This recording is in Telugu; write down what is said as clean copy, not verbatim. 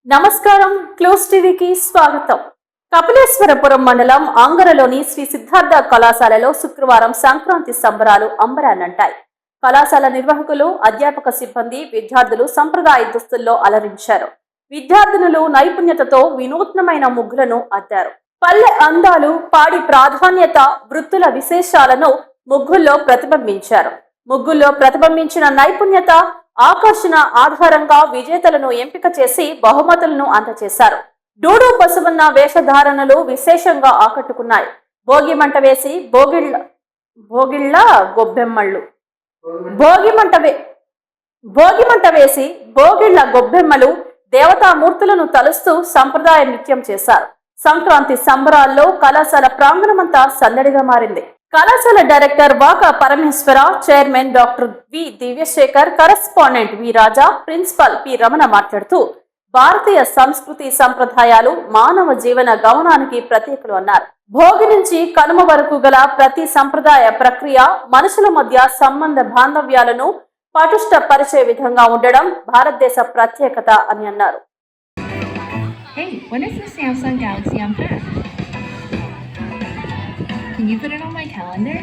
నమస్కారం. క్లోజ్ టీవీకి స్వాగతం. కపిలేశ్వరపురం మండలం ఆంగరలోని శ్రీ సిద్ధార్థ కళాశాలలో శుక్రవారం సంక్రాంతి సంబరాలు అంబరాన్నంటాయి. కళాశాల నిర్వాహకులు, అధ్యాపక సిబ్బంది, విద్యార్థులు సంప్రదాయ దుస్తుల్లో అలరించారు. విద్యార్థినులు నైపుణ్యతతో వినూత్నమైన ముగ్గులను అద్దారు. పల్లె అందాలు, పాడి ప్రాధాన్యత, వృత్తుల విశేషాలను ముగ్గుల్లో ప్రతిబింబించారు. ముగ్గుల్లో ప్రతిబింబించిన నైపుణ్యత, ఆకర్షణ ఆధారంగా విజేతలను ఎంపిక చేసి బహుమతులను అందజేశారు. డూడు బసవన్న వేషధారణలు విశేషంగా ఆకట్టుకున్నాయి. భోగి మంట వేసి భోగిళ్ళ గొబ్బెమ్మలు దేవతామూర్తులను తలుస్తూ సంప్రదాయ నృత్యం చేశారు. సంక్రాంతి సంబరాల్లో కళాశాల ప్రాంగణమంతా సందడిగా మారింది. కళాశాల డైరెక్టర్ వాక పరమేశ్వర, చైర్మన్ డాక్టర్ వి దివ్యశేఖర్, కరెస్పాండెంట్ వి రాజా, ప్రిన్సిపల్ పి రమణ మాట్లాడుతూ భారతీయ సంస్కృతి సంప్రదాయాలు మానవ జీవన గమనానికి ప్రతీకలు అన్నారు. భోగి నుంచి కనుమ వరకు గల ప్రతి సంప్రదాయ ప్రక్రియ మనుషుల మధ్య సంబంధ బాంధవ్యాలను పటిష్టపరిచే విధంగా ఉండడం భారతదేశ ప్రత్యేకత అని అన్నారు. Hey, when is the Samsung Galaxy Unpacked? Can you put it on my calendar?